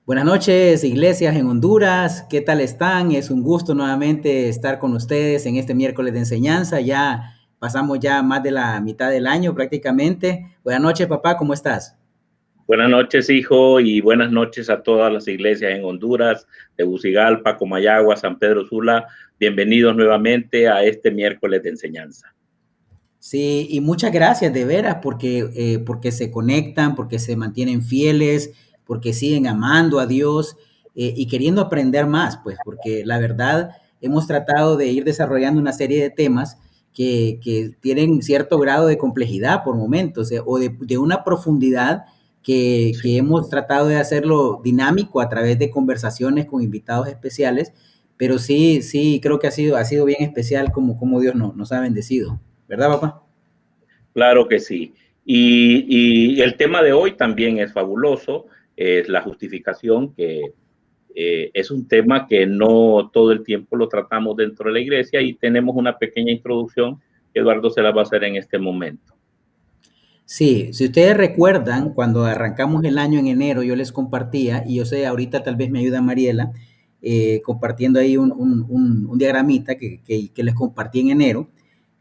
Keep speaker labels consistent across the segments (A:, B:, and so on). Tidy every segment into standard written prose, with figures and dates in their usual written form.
A: Buenas noches, iglesias en Honduras. ¿Qué tal están? Es un gusto nuevamente estar con ustedes en este miércoles de enseñanza. Ya pasamos ya más de la mitad del año prácticamente. Buenas noches, papá, ¿cómo estás?
B: Buenas noches, hijo, y buenas noches a todas las iglesias en Honduras, Tegucigalpa, Comayagua, San Pedro Sula. Bienvenidos nuevamente a este miércoles de enseñanza.
A: Sí, y muchas gracias de veras porque se conectan, porque se mantienen fieles, porque siguen amando a Dios y queriendo aprender más, pues, porque la verdad hemos tratado de ir desarrollando una serie de temas que tienen cierto grado de complejidad por momentos, o de una profundidad que hemos tratado de hacerlo dinámico a través de conversaciones con invitados especiales, pero sí, creo que ha sido bien especial como Dios nos ha bendecido. ¿Verdad, papá?
B: Claro que sí. Y el tema de hoy también es fabuloso, es la justificación, que es un tema que no todo el tiempo lo tratamos dentro de la iglesia, y tenemos una pequeña introducción que Eduardo se la va a hacer en este momento.
A: Sí, si ustedes recuerdan, cuando arrancamos el año en enero, yo les compartía, y yo sé, ahorita tal vez me ayuda Mariela, compartiendo ahí un diagramita que les compartí en enero,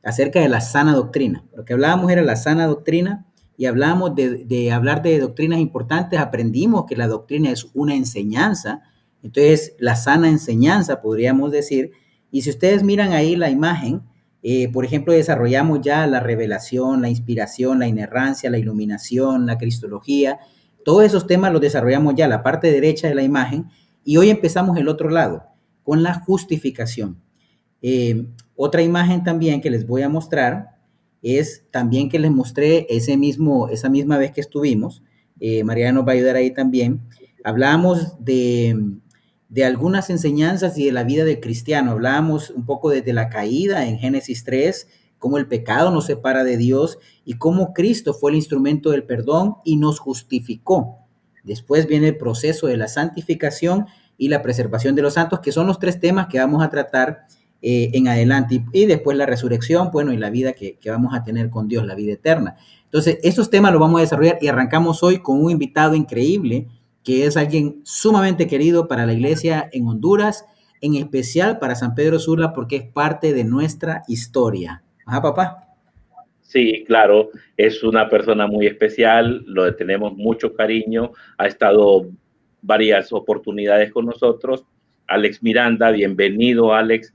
A: acerca de la sana doctrina. Lo que hablábamos era la sana doctrina, y hablábamos de hablar de doctrinas importantes. Aprendimos que la doctrina es una enseñanza, entonces la sana enseñanza, podríamos decir. Y si ustedes miran ahí la imagen, por ejemplo, desarrollamos ya la revelación, la inspiración, la inerrancia, la iluminación, la cristología. Todos esos temas los desarrollamos ya, la parte derecha de la imagen, y hoy empezamos el otro lado, con la justificación. Otra imagen también que les voy a mostrar es también que les mostré esa misma vez que estuvimos. María nos va a ayudar ahí también. Hablamos de algunas enseñanzas y de la vida del cristiano. Hablábamos un poco desde la caída en Génesis 3, cómo el pecado nos separa de Dios y cómo Cristo fue el instrumento del perdón y nos justificó. Después viene el proceso de la santificación y la preservación de los santos, que son los tres temas que vamos a tratar en adelante. Y después la resurrección, bueno, y la vida que vamos a tener con Dios, la vida eterna. Entonces, estos temas los vamos a desarrollar y arrancamos hoy con un invitado increíble, que es alguien sumamente querido para la iglesia en Honduras, en especial para San Pedro Sula, porque es parte de nuestra historia. Ajá, papá.
B: Sí, claro, es una persona muy especial, lo tenemos mucho cariño, ha estado varias oportunidades con nosotros. Alex Miranda, bienvenido Alex,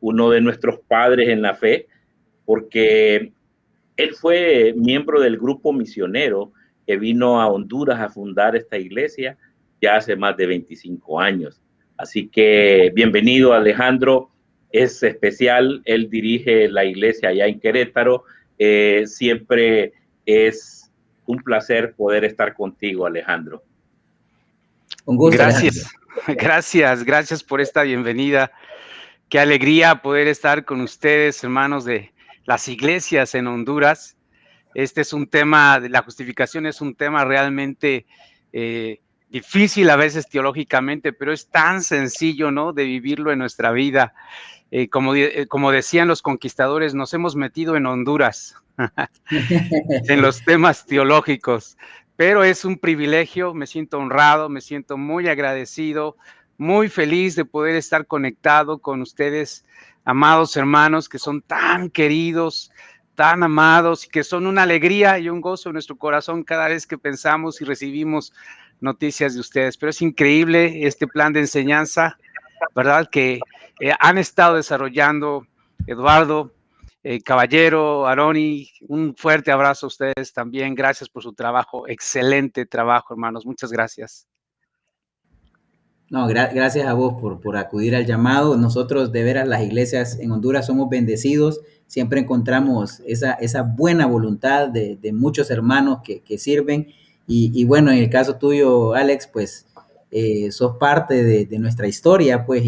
B: uno de nuestros padres en la fe, porque él fue miembro del grupo misionero que vino a Honduras a fundar esta iglesia ya hace más de 25 años. Así que bienvenido Alejandro, es especial, él dirige la iglesia allá en Querétaro. Siempre es un placer poder estar contigo, Alejandro.
A: Un gusto, Alejandro.
C: Gracias, gracias por esta bienvenida. Qué alegría poder estar con ustedes, hermanos de las iglesias en Honduras. Este es un tema, la justificación es un tema realmente difícil a veces teológicamente, pero es tan sencillo, ¿no?, de vivirlo en nuestra vida. Como decían los conquistadores, nos hemos metido en Honduras en los temas teológicos, pero es un privilegio, me siento honrado, me siento muy agradecido, muy feliz de poder estar conectado con ustedes, amados hermanos, que son tan queridos, tan amados, y que son una alegría y un gozo en nuestro corazón cada vez que pensamos y recibimos noticias de ustedes. Pero es increíble este plan de enseñanza, ¿verdad?, que han estado desarrollando Eduardo, Caballero, Aroni. Un fuerte abrazo a ustedes también. Gracias por su trabajo. Excelente trabajo, hermanos. Muchas gracias.
A: No, gracias a vos por acudir al llamado. Nosotros, de veras, las iglesias en Honduras somos bendecidos. Siempre encontramos esa buena voluntad de muchos hermanos que sirven. Y bueno, en el caso tuyo, Alex, pues sos parte de nuestra historia, pues,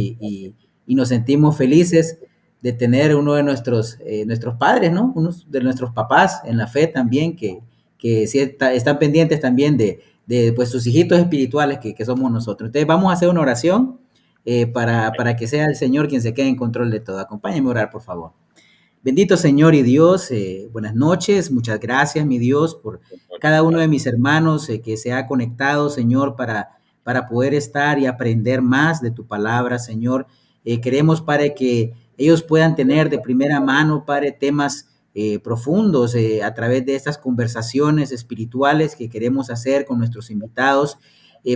A: y nos sentimos felices de tener uno de nuestros padres, ¿no? Unos de nuestros papás en la fe también, que sí están pendientes también de pues sus hijitos espirituales que somos nosotros. Entonces vamos a hacer una oración para que sea el Señor quien se quede en control de todo. Acompáñame a orar, por favor. Bendito Señor y Dios, buenas noches, muchas gracias, mi Dios, por cada uno de mis hermanos que se ha conectado, Señor, para poder estar y aprender más de tu palabra, Señor. Queremos, Padre, que ellos puedan tener de primera mano, Padre, temas profundos a través de estas conversaciones espirituales que queremos hacer con nuestros invitados.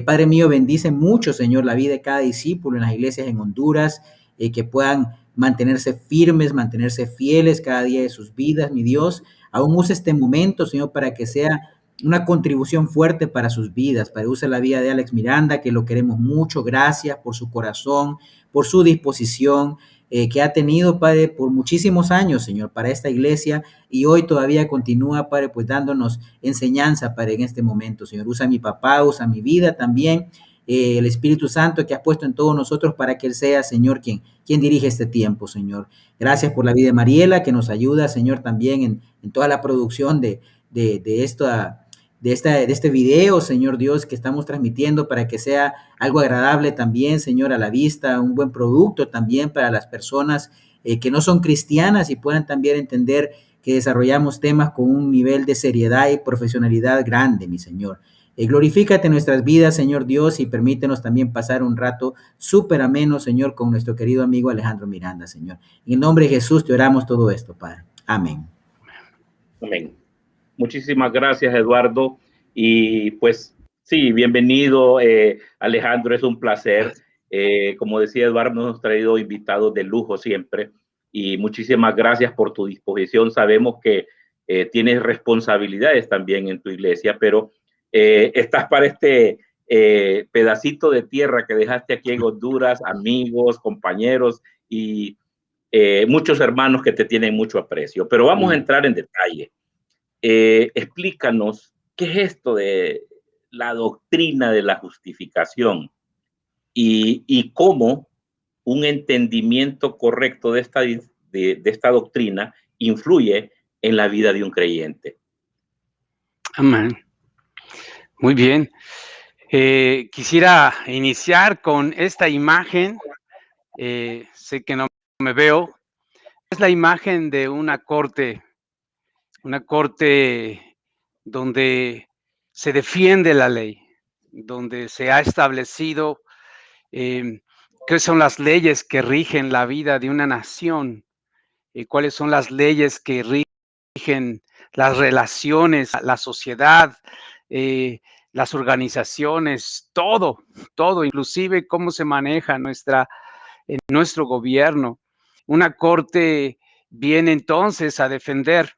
A: Padre mío, bendice mucho, Señor, la vida de cada discípulo en las iglesias en Honduras, que puedan mantenerse firmes, mantenerse fieles cada día de sus vidas, mi Dios. Aún usa este momento, Señor, para que sea una contribución fuerte para sus vidas, para usar la vida de Alex Miranda, que lo queremos mucho. Gracias por su corazón, por su disposición que ha tenido, Padre, por muchísimos años, Señor, para esta iglesia, y hoy todavía continúa, Padre, pues dándonos enseñanza, Padre, en este momento, Señor. Usa a mi papá, usa mi vida también, el Espíritu Santo que has puesto en todos nosotros para que Él sea, Señor, quien dirige este tiempo, Señor. Gracias por la vida de Mariela, que nos ayuda, Señor, también en toda la producción de este video, Señor Dios, que estamos transmitiendo para que sea algo agradable también, Señor, a la vista, un buen producto también para las personas que no son cristianas y puedan también entender que desarrollamos temas con un nivel de seriedad y profesionalidad grande, mi Señor. Glorifícate en nuestras vidas, Señor Dios, y permítenos también pasar un rato súper ameno, Señor, con nuestro querido amigo Alejandro Miranda, Señor. En el nombre de Jesús te oramos todo esto, Padre. Amén.
B: Amén. Muchísimas gracias, Eduardo. Y pues sí, bienvenido, Alejandro, es un placer. Como decía Eduardo, nos hemos traído invitados de lujo siempre. Y muchísimas gracias por tu disposición. Sabemos que tienes responsabilidades también en tu iglesia, pero estás para este pedacito de tierra que dejaste aquí en Honduras, amigos, compañeros y muchos hermanos que te tienen mucho aprecio. Pero vamos a entrar en detalle. Explícanos qué es esto de la doctrina de la justificación y cómo un entendimiento correcto de esta doctrina influye en la vida de un creyente.
C: Amén. Muy bien. Quisiera iniciar con esta imagen. Sé que no me veo. Es la imagen de una corte donde se defiende la ley, donde se ha establecido qué son las leyes que rigen la vida de una nación. cuáles son las leyes que rigen las relaciones, la sociedad, las organizaciones, todo, inclusive cómo se maneja nuestro gobierno. Una corte viene entonces a defender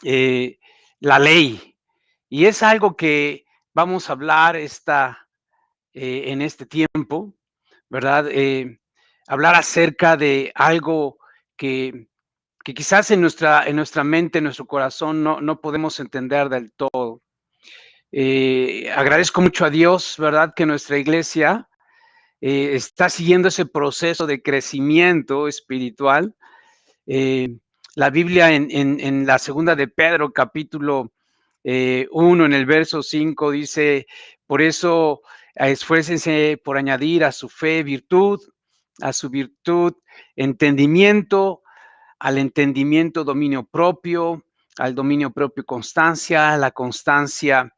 C: la ley, y es algo que vamos a hablar en este tiempo, ¿verdad? Hablar acerca de algo que quizás en nuestra mente, en nuestro corazón, no podemos entender del todo. Agradezco mucho a Dios, ¿verdad? Que nuestra iglesia está siguiendo ese proceso de crecimiento espiritual. La Biblia en la segunda de Pedro, capítulo 1, en el verso 5, dice, por eso esfuércense por añadir a su fe virtud, a su virtud entendimiento, al entendimiento dominio propio, al dominio propio constancia, a la constancia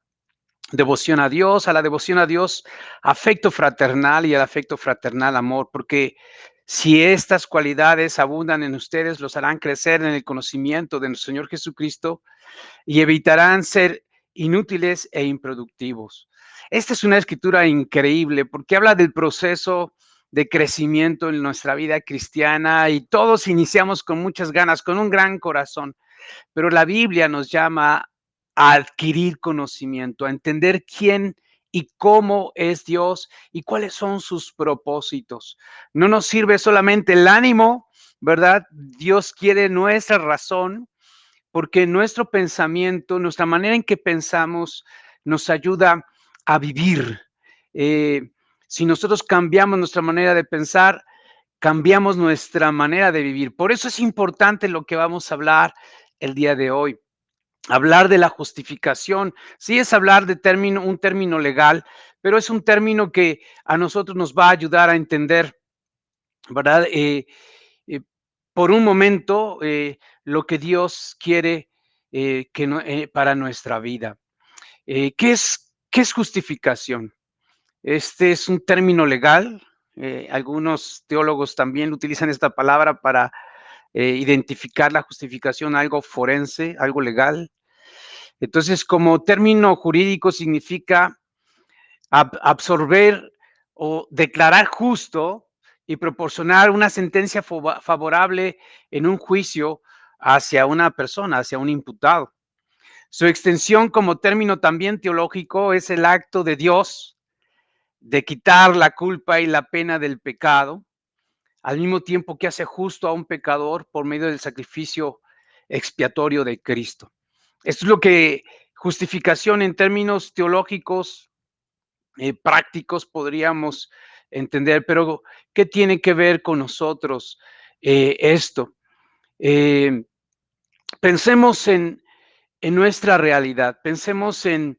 C: devoción a Dios, a la devoción a Dios afecto fraternal, y al afecto fraternal amor, porque si estas cualidades abundan en ustedes, los harán crecer en el conocimiento de nuestro Señor Jesucristo y evitarán ser inútiles e improductivos. Esta es una escritura increíble porque habla del proceso de crecimiento en nuestra vida cristiana, y todos iniciamos con muchas ganas, con un gran corazón, pero la Biblia nos llama a adquirir conocimiento, a entender quién y cómo es Dios y cuáles son sus propósitos. No nos sirve solamente el ánimo, ¿verdad? Dios quiere nuestra razón, porque nuestro pensamiento, nuestra manera en que pensamos, nos ayuda a vivir. Si nosotros cambiamos nuestra manera de pensar, cambiamos nuestra manera de vivir. Por eso es importante lo que vamos a hablar el día de hoy. Hablar de la justificación, sí es hablar de un término legal, pero es un término que a nosotros nos va a ayudar a entender, ¿verdad? Por un momento, lo que Dios quiere para nuestra vida. ¿Qué es justificación? Este es un término legal. Algunos teólogos también utilizan esta palabra para identificar la justificación, algo forense, algo legal. Entonces, como término jurídico significa absorber o declarar justo y proporcionar una sentencia favorable en un juicio hacia una persona, hacia un imputado. Su extensión como término también teológico es el acto de Dios de quitar la culpa y la pena del pecado, al mismo tiempo que hace justo a un pecador por medio del sacrificio expiatorio de Cristo. Esto es lo que justificación en términos teológicos prácticos podríamos entender, pero ¿qué tiene que ver con nosotros esto? Pensemos en nuestra realidad, pensemos en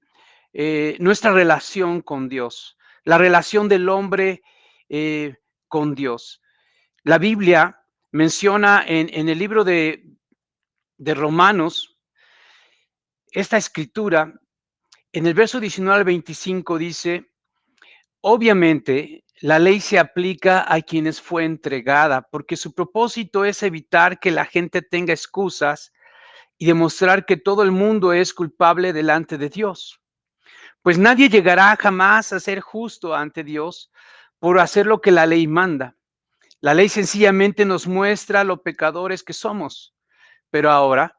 C: nuestra relación con Dios, la relación del hombre con Dios. La Biblia menciona en el libro de Romanos esta escritura, en el verso 19 al 25 dice, obviamente, la ley se aplica a quienes fue entregada, porque su propósito es evitar que la gente tenga excusas y demostrar que todo el mundo es culpable delante de Dios. Pues nadie llegará jamás a ser justo ante Dios por hacer lo que la ley manda. La ley sencillamente nos muestra lo pecadores que somos. Pero ahora,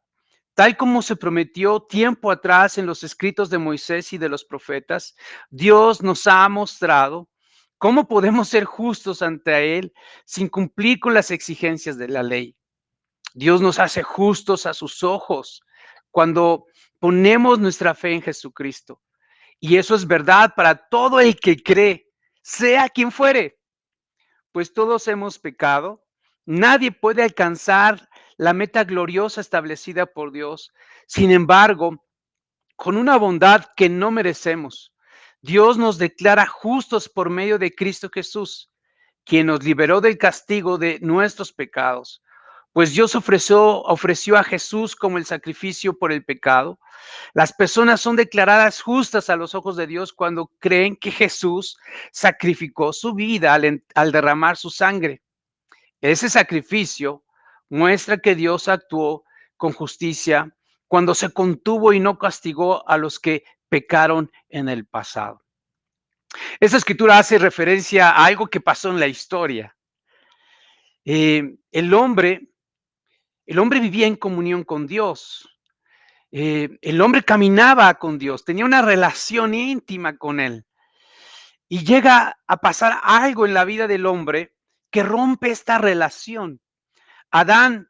C: tal como se prometió tiempo atrás en los escritos de Moisés y de los profetas, Dios nos ha mostrado cómo podemos ser justos ante Él sin cumplir con las exigencias de la ley. Dios nos hace justos a sus ojos cuando ponemos nuestra fe en Jesucristo. Y eso es verdad para todo el que cree, sea quien fuere, pues todos hemos pecado. Nadie puede alcanzar la meta gloriosa establecida por Dios. Sin embargo, con una bondad que no merecemos, Dios nos declara justos por medio de Cristo Jesús, quien nos liberó del castigo de nuestros pecados. Pues Dios ofreció a Jesús como el sacrificio por el pecado. Las personas son declaradas justas a los ojos de Dios cuando creen que Jesús sacrificó su vida al derramar su sangre. Ese sacrificio muestra que Dios actuó con justicia cuando se contuvo y no castigó a los que pecaron en el pasado. Esta escritura hace referencia a algo que pasó en la historia. El hombre vivía en comunión con Dios. El hombre caminaba con Dios, tenía una relación íntima con Él. Y llega a pasar algo en la vida del hombre que rompe esta relación. Adán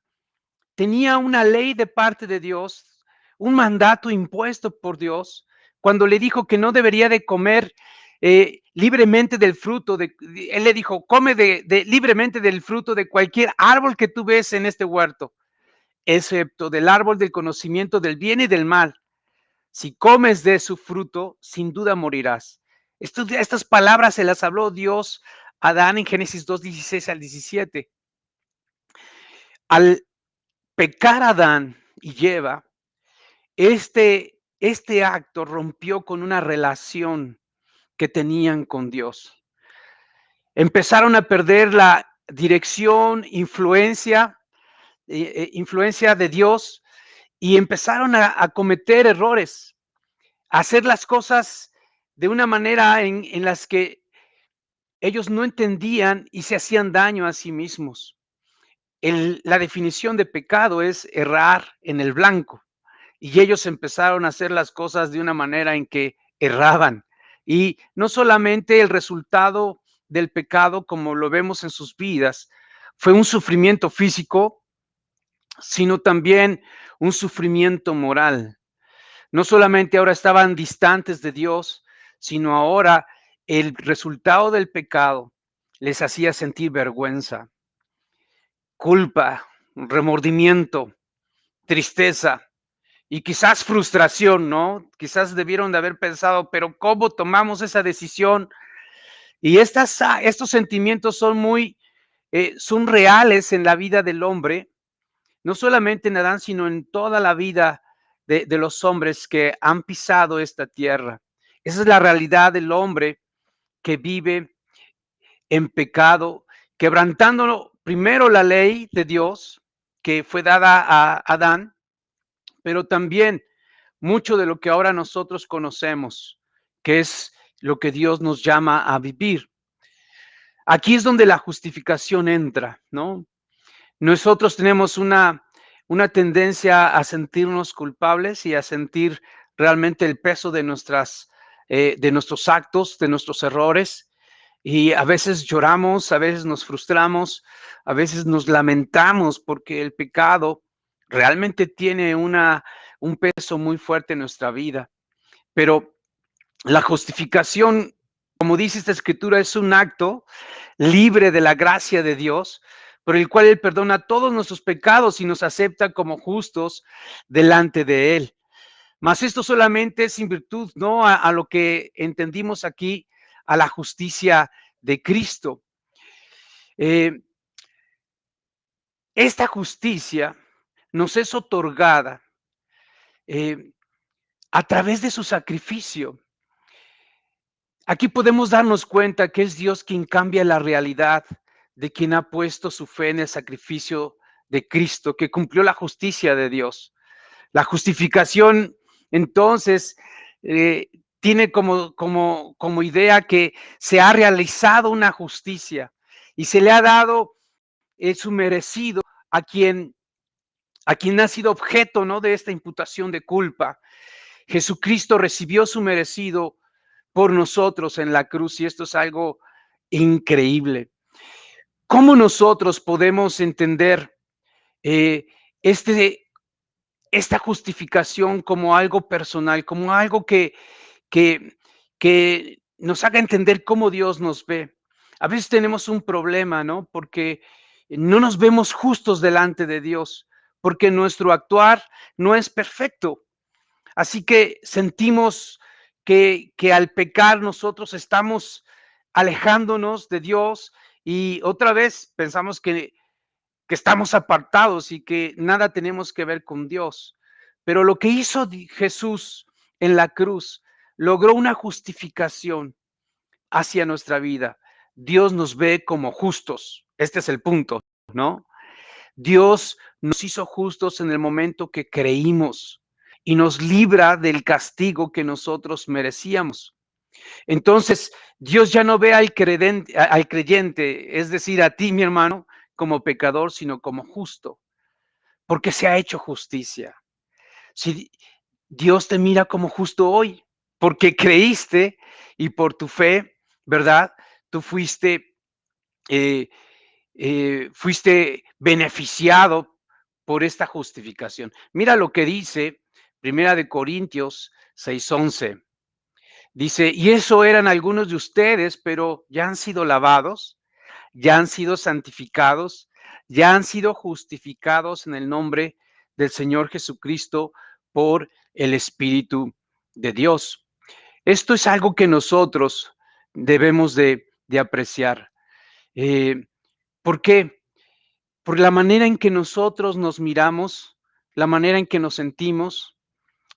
C: tenía una ley de parte de Dios, un mandato impuesto por Dios, cuando le dijo que no debería de comer libremente del fruto. Él le dijo, come libremente del fruto de cualquier árbol que tú ves en este huerto, excepto del árbol del conocimiento del bien y del mal. Si comes de su fruto, sin duda morirás. Estas palabras se las habló Dios a Adán en Génesis 2:16 al 17. Al pecar Adán y Eva, este acto rompió con una relación que tenían con Dios. Empezaron a perder la dirección, influencia de Dios, y empezaron a cometer errores, a hacer las cosas de una manera en las que ellos no entendían y se hacían daño a sí mismos. La definición de pecado es errar en el blanco. Y ellos empezaron a hacer las cosas de una manera en que erraban. Y no solamente el resultado del pecado, como lo vemos en sus vidas, fue un sufrimiento físico, sino también un sufrimiento moral. No solamente ahora estaban distantes de Dios, sino ahora el resultado del pecado les hacía sentir vergüenza, culpa, remordimiento, tristeza y quizás frustración, ¿no? Quizás debieron de haber pensado, pero ¿cómo tomamos esa decisión? Y estos sentimientos son reales en la vida del hombre, no solamente en Adán, sino en toda la vida de los hombres que han pisado esta tierra. Esa es la realidad del hombre que vive en pecado, quebrantando primero la ley de Dios que fue dada a Adán, pero también mucho de lo que ahora nosotros conocemos, que es lo que Dios nos llama a vivir. Aquí es donde la justificación entra, ¿no? Nosotros tenemos una tendencia a sentirnos culpables y a sentir realmente el peso de de nuestros actos, de nuestros errores. Y a veces lloramos, a veces nos frustramos, a veces nos lamentamos porque el pecado realmente tiene un peso muy fuerte en nuestra vida. Pero la justificación, como dice esta escritura, es un acto libre de la gracia de Dios, por el cual Él perdona todos nuestros pecados y nos acepta como justos delante de Él. Mas esto solamente es en virtud, ¿no? A lo que entendimos aquí, a la justicia de Cristo. Esta justicia nos es otorgada a través de su sacrificio. Aquí podemos darnos cuenta que es Dios quien cambia la realidad de quien ha puesto su fe en el sacrificio de Cristo, que cumplió la justicia de Dios. La justificación, entonces, tiene como idea que se ha realizado una justicia y se le ha dado su merecido a quien ha sido objeto, ¿no?, de esta imputación de culpa. Jesucristo recibió su merecido por nosotros en la cruz, y esto es algo increíble. ¿Cómo nosotros podemos entender esta justificación como algo personal, como algo que nos haga entender cómo Dios nos ve? A veces tenemos un problema, ¿no? Porque no nos vemos justos delante de Dios, porque nuestro actuar no es perfecto. Así que sentimos que al pecar nosotros estamos alejándonos de Dios, y otra vez pensamos que estamos apartados y que nada tenemos que ver con Dios. Pero lo que hizo Jesús en la cruz logró una justificación hacia nuestra vida. Dios nos ve como justos. Este es el punto, ¿no? Dios nos hizo justos en el momento que creímos y nos libra del castigo que nosotros merecíamos. Entonces, Dios ya no ve al creyente, es decir, a ti, mi hermano, como pecador, sino como justo, porque se ha hecho justicia. Si Dios te mira como justo hoy, porque creíste y por tu fe, ¿verdad? Tú eh, fuiste beneficiado por esta justificación. Mira lo que dice Primera de Corintios 6:11. Dice, y eso eran algunos de ustedes, pero ya han sido lavados, ya han sido santificados, ya han sido justificados en el nombre del Señor Jesucristo por el Espíritu de Dios. Esto es algo que nosotros debemos de apreciar. ¿Por qué? Por la manera en que nosotros nos miramos, la manera en que nos sentimos,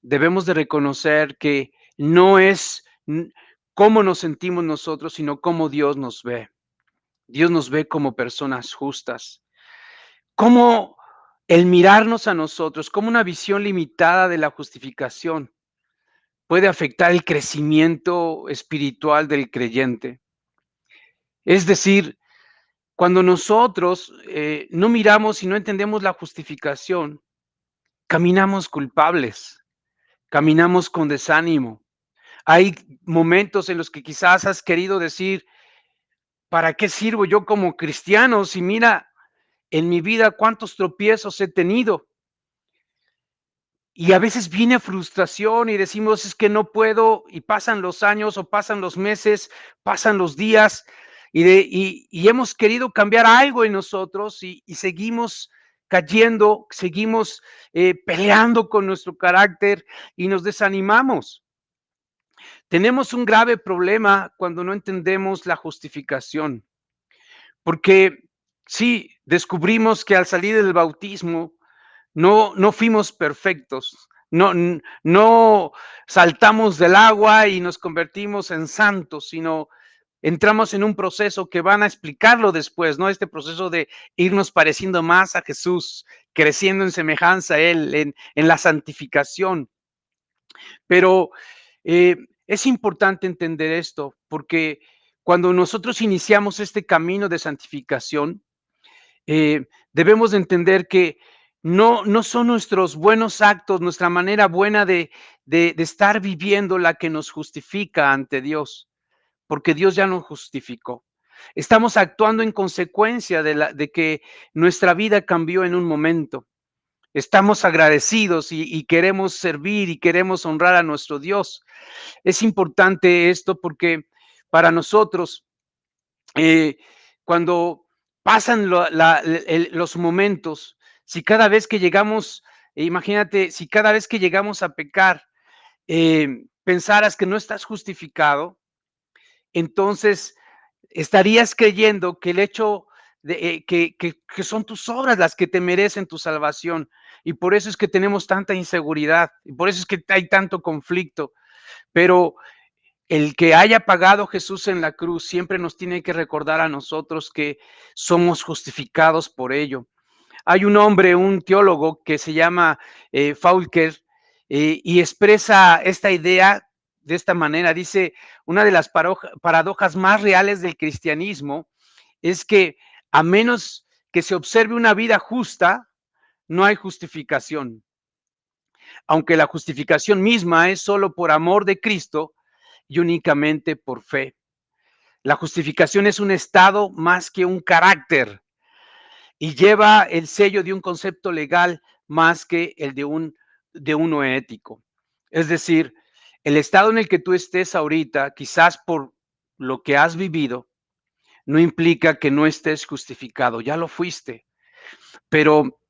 C: debemos de reconocer que no es cómo nos sentimos nosotros, sino cómo Dios nos ve. Dios nos ve como personas justas. Cómo el mirarnos a nosotros como una visión limitada de la justificación puede afectar el crecimiento espiritual del creyente. Es decir, cuando nosotros no miramos y no entendemos la justificación, caminamos culpables, caminamos con desánimo. Hay momentos en los que quizás has querido decir, ¿para qué sirvo yo como cristiano? Si mira en mi vida cuántos tropiezos he tenido. Y a veces viene frustración y decimos, es que no puedo, y pasan los años o pasan los meses, pasan los días, y hemos querido cambiar algo en nosotros y seguimos cayendo, seguimos peleando con nuestro carácter y nos desanimamos. Tenemos un grave problema cuando no entendemos la justificación, porque sí, descubrimos que al salir del bautismo no fuimos perfectos, no saltamos del agua y nos convertimos en santos, sino entramos en un proceso que van a explicarlo después, ¿no? Este proceso de irnos pareciendo más a Jesús, creciendo en semejanza a Él, en la santificación. Pero es importante entender esto, porque cuando nosotros iniciamos este camino de santificación, debemos de entender que no son nuestros buenos actos, nuestra manera buena de estar viviendo la que nos justifica ante Dios, porque Dios ya nos justificó. Estamos actuando en consecuencia de que nuestra vida cambió en un momento. Estamos agradecidos y queremos servir y queremos honrar a nuestro Dios. Es importante esto porque para nosotros, cuando pasan los momentos, si cada vez que llegamos, imagínate, si cada vez que llegamos a pecar, pensaras que no estás justificado, entonces estarías creyendo que el hecho de que son tus obras las que te merecen tu salvación. Y por eso es que tenemos tanta inseguridad, y por eso es que hay tanto conflicto. Pero el que haya pagado Jesús en la cruz siempre nos tiene que recordar a nosotros que somos justificados por ello. Hay un hombre, un teólogo que se llama Faulker, y expresa esta idea de esta manera. Dice, una de las paradojas más reales del cristianismo es que a menos que se observe una vida justa, no hay justificación. Aunque la justificación misma es solo por amor de Cristo y únicamente por fe. La justificación es un estado más que un carácter y lleva el sello de un concepto legal más que el de uno ético. Es decir, el estado en el que tú estés ahorita, quizás por lo que has vivido, no implica que no estés justificado, ya lo fuiste, pero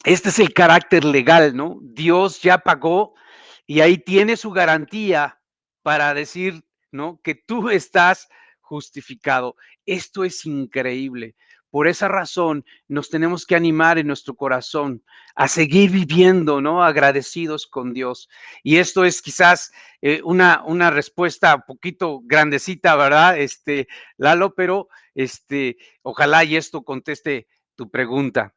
C: este es el carácter legal, ¿no? Dios ya pagó y ahí tiene su garantía para decir, ¿no? Que tú estás justificado. Esto es increíble. Por esa razón nos tenemos que animar en nuestro corazón a seguir viviendo, ¿no? Agradecidos con Dios. Y esto es quizás una respuesta un poquito grandecita, ¿verdad? Lalo, pero ojalá y esto conteste tu pregunta.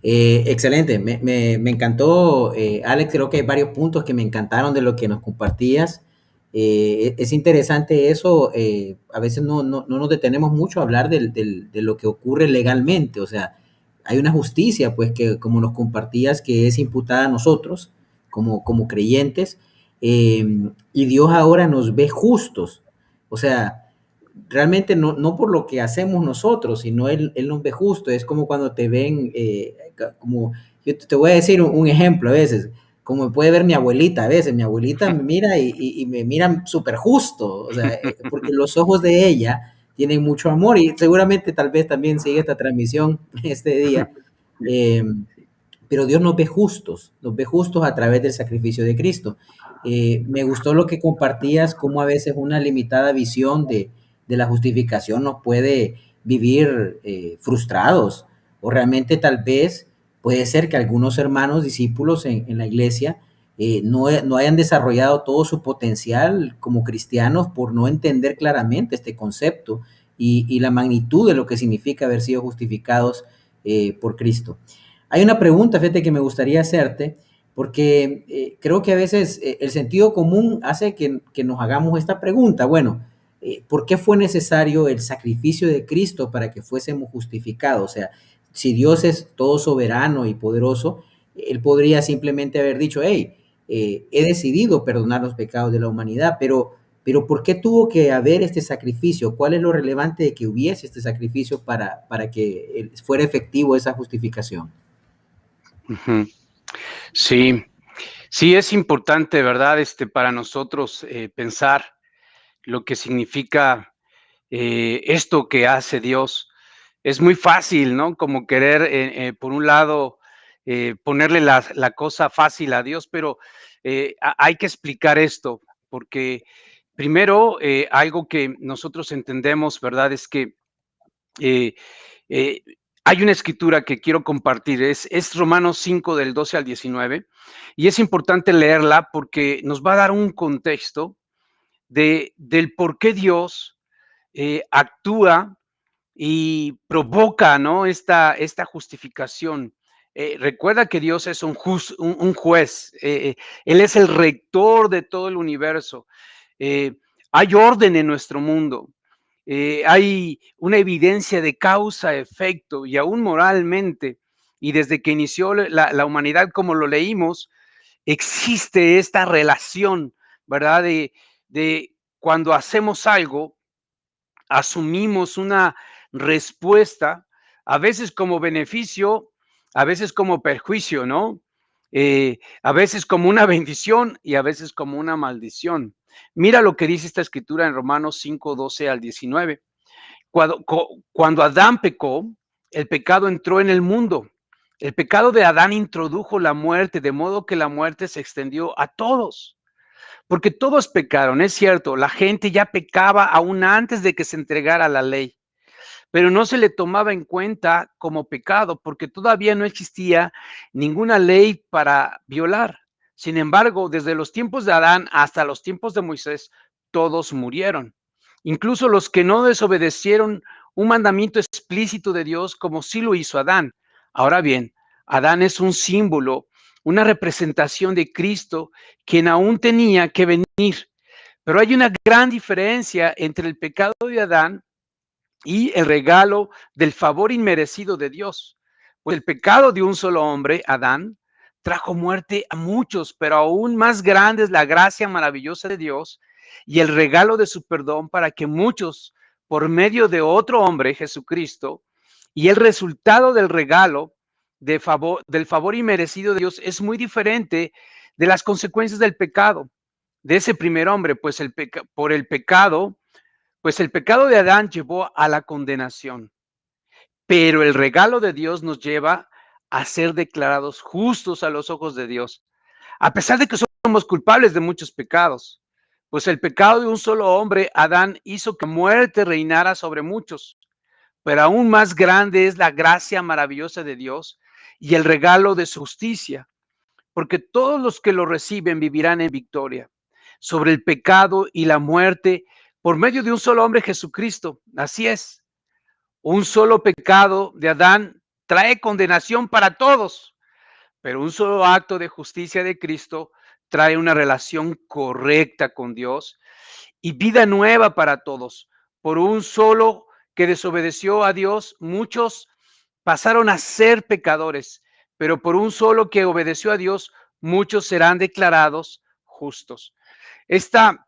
A: Excelente, me encantó, Alex, creo que hay varios puntos que me encantaron de lo que nos compartías. Es interesante eso, a veces no nos detenemos mucho a hablar de lo que ocurre legalmente, o sea, hay una justicia, pues, que como nos compartías, que es imputada a nosotros como creyentes, y Dios ahora nos ve justos, o sea, realmente no por lo que hacemos nosotros, sino Él nos ve justo. Es como cuando te ven, como, yo te voy a decir un ejemplo a veces, como me puede ver mi abuelita a veces. Mi abuelita me mira y me miran súper justo, o sea, porque los ojos de ella tienen mucho amor y seguramente tal vez también sigue esta transmisión este día. Eh, pero Dios nos ve justos a través del sacrificio de Cristo. Me gustó lo que compartías, cómo a veces una limitada visión de la justificación nos puede vivir frustrados, o realmente tal vez puede ser que algunos hermanos discípulos en la iglesia no hayan desarrollado todo su potencial como cristianos por no entender claramente este concepto y la magnitud de lo que significa haber sido justificados por Cristo. Hay una pregunta, fíjate, que me gustaría hacerte, porque creo que a veces el sentido común hace que nos hagamos esta pregunta. Bueno, ¿por qué fue necesario el sacrificio de Cristo para que fuésemos justificados? O sea, si Dios es todo soberano y poderoso, Él podría simplemente haber dicho, hey, he decidido perdonar los pecados de la humanidad, pero ¿por qué tuvo que haber este sacrificio? ¿Cuál es lo relevante de que hubiese este sacrificio para que fuera efectivo esa justificación?
C: Ujú. Sí, sí es importante, ¿verdad? Para nosotros pensar lo que significa esto que hace Dios. Es muy fácil, ¿no? Como querer, por un lado, ponerle la cosa fácil a Dios, pero hay que explicar esto, porque primero, algo que nosotros entendemos, ¿verdad? Es que eh, eh, hay una escritura que quiero compartir, es Romanos 5 del 12 al 19, y es importante leerla porque nos va a dar un contexto del por qué Dios actúa y provoca, ¿no? Esta justificación. Recuerda que Dios es un juez, Él es el rector de todo el universo. Eh, Hay orden en nuestro mundo, hay una evidencia de causa, efecto y aún moralmente. Y desde que inició la humanidad, como lo leímos, existe esta relación, ¿verdad? De cuando hacemos algo, asumimos una respuesta, a veces como beneficio, a veces como perjuicio, ¿no? A veces como una bendición y a veces como una maldición. Mira lo que dice esta escritura en Romanos 5, 12 al 19. Cuando Adán pecó, el pecado entró en el mundo. El pecado de Adán introdujo la muerte, de modo que la muerte se extendió a todos. Porque todos pecaron, es cierto, la gente ya pecaba aún antes de que se entregara la ley, pero no se le tomaba en cuenta como pecado porque todavía no existía ninguna ley para violar. Sin embargo, desde los tiempos de Adán hasta los tiempos de Moisés, todos murieron. Incluso los que no desobedecieron un mandamiento explícito de Dios como sí lo hizo Adán. Ahora bien, Adán es un símbolo, una representación de Cristo, quien aún tenía que venir. Pero hay una gran diferencia entre el pecado de Adán y el regalo del favor inmerecido de Dios. Pues el pecado de un solo hombre, Adán, trajo muerte a muchos, pero aún más grande es la gracia maravillosa de Dios y el regalo de su perdón para que muchos, por medio de otro hombre, Jesucristo, y el resultado del regalo del favor inmerecido de Dios es muy diferente de las consecuencias del pecado de ese primer hombre, pues por el pecado, pues el pecado de Adán llevó a la condenación, pero el regalo de Dios nos lleva a ser declarados justos a los ojos de Dios, a pesar de que somos culpables de muchos pecados. Pues el pecado de un solo hombre, Adán, hizo que muerte reinara sobre muchos, pero aún más grande es la gracia maravillosa de Dios y el regalo de su justicia, porque todos los que lo reciben vivirán en victoria sobre el pecado y la muerte por medio de un solo hombre, Jesucristo. Así es, un solo pecado de Adán trae condenación para todos, pero un solo acto de justicia de Cristo trae una relación correcta con Dios y vida nueva para todos. Por un solo que desobedeció a Dios, muchos pasaron a ser pecadores, pero por un solo que obedeció a Dios, muchos serán declarados justos. Esta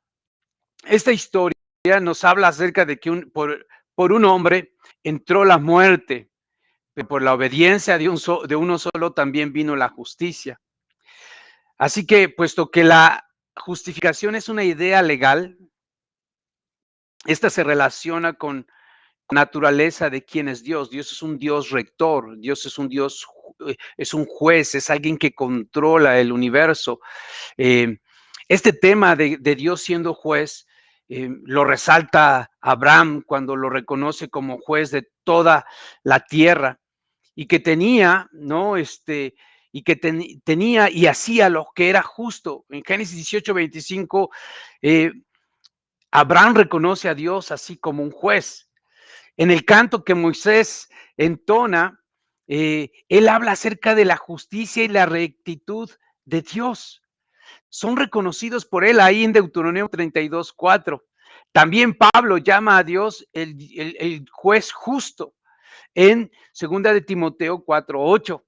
C: historia nos habla acerca de que por un hombre entró la muerte, pero por la obediencia de uno solo también vino la justicia. Así que, puesto que la justificación es una idea legal, esta se relaciona con naturaleza de quién es Dios. Dios es un Dios rector, Dios es un Dios, es un juez, es alguien que controla el universo. Este tema de Dios siendo juez lo resalta Abraham cuando lo reconoce como juez de toda la tierra y que tenía, ¿no? Y que tenía y hacía lo que era justo. En Génesis 18:25, Abraham reconoce a Dios así como un juez. En el canto que Moisés entona, él habla acerca de la justicia y la rectitud de Dios. Son reconocidos por él ahí en Deuteronomio 32:4. También Pablo llama a Dios el juez justo en 2 de Timoteo 4:8.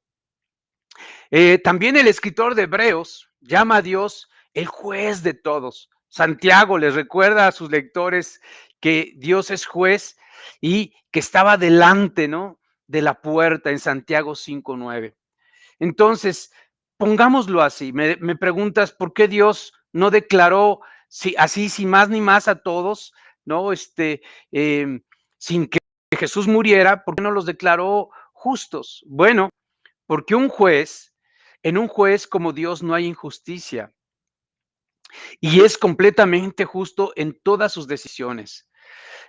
C: También el escritor de Hebreos llama a Dios el juez de todos. Santiago les recuerda a sus lectores que Dios es juez y que estaba delante, ¿no?, de la puerta en Santiago 5:9. Entonces, pongámoslo así. Me preguntas, ¿por qué Dios no declaró así, sin más ni más, a todos, ¿no? Sin que Jesús muriera, ¿por qué no los declaró justos? Bueno, porque en un juez como Dios no hay injusticia y es completamente justo en todas sus decisiones.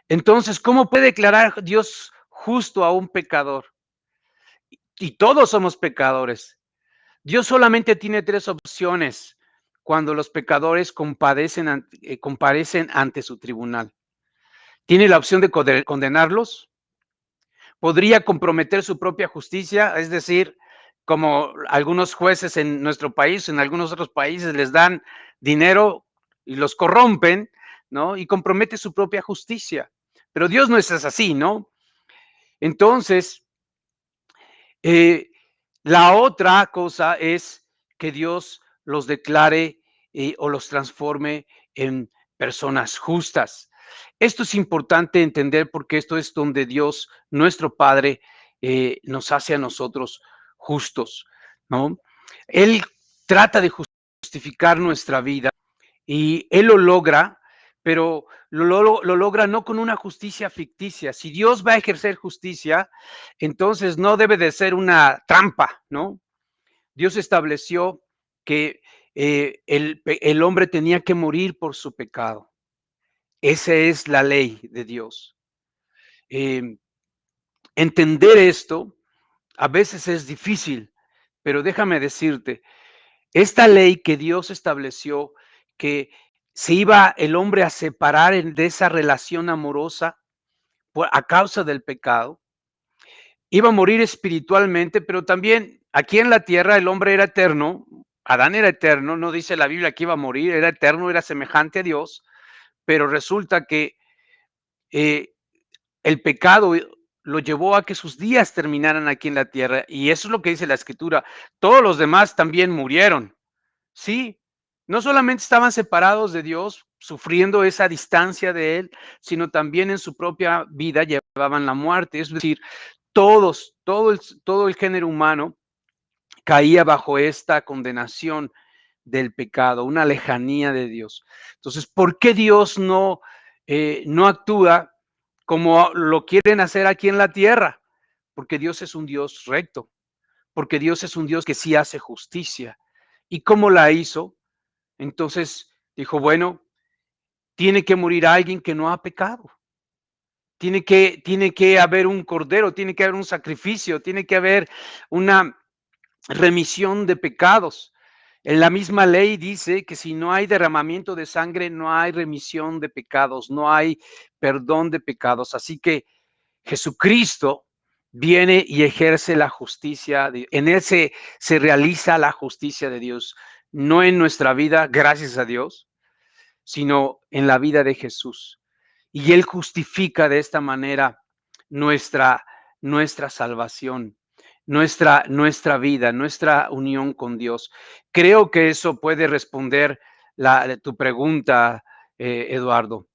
C: Entonces, ¿cómo puede declarar Dios justo a un pecador? Y todos somos pecadores. Dios solamente tiene tres opciones cuando los pecadores comparecen ante su tribunal. Tiene la opción de condenarlos, podría comprometer su propia justicia, es decir, como algunos jueces en nuestro país, en algunos otros países les dan dinero y los corrompen, ¿no? Y compromete su propia justicia. Pero Dios no es así, ¿no? Entonces, la otra cosa es que Dios los declare o los transforme en personas justas. Esto es importante entender porque esto es donde Dios, nuestro Padre, nos hace a nosotros justos, ¿no? Él trata de justificar nuestra vida y Él lo logra, pero lo logra no con una justicia ficticia. Si Dios va a ejercer justicia, entonces no debe de ser una trampa, ¿no? Dios estableció que el hombre tenía que morir por su pecado. Esa es la ley de Dios. Entender esto a veces es difícil, pero déjame decirte, esta ley que Dios estableció, que se iba el hombre a separar de esa relación amorosa a causa del pecado, iba a morir espiritualmente, pero también aquí en la tierra el hombre era eterno, Adán era eterno, no dice la Biblia que iba a morir, era eterno, era semejante a Dios, pero resulta que el pecado lo llevó a que sus días terminaran aquí en la tierra, y eso es lo que dice la Escritura. Todos los demás también murieron. Sí, no solamente estaban separados de Dios, sufriendo esa distancia de Él, sino también en su propia vida llevaban la muerte. Es decir, todo el género humano caía bajo esta condenación del pecado, una lejanía de Dios. Entonces, ¿por qué Dios no actúa como lo quieren hacer aquí en la tierra? Porque Dios es un Dios recto, porque Dios es un Dios que sí hace justicia. ¿Y cómo la hizo? Entonces dijo, bueno, tiene que morir alguien que no ha pecado. Tiene que haber un cordero, tiene que haber un sacrificio, tiene que haber una remisión de pecados. En la misma ley dice que si no hay derramamiento de sangre, no hay remisión de pecados, no hay perdón de pecados. Así que Jesucristo viene y ejerce la justicia. En él se realiza la justicia de Dios, no en nuestra vida, gracias a Dios, sino en la vida de Jesús. Y él justifica de esta manera nuestra salvación, nuestra vida, nuestra unión con Dios. Creo que eso puede responder tu pregunta, Eduardo.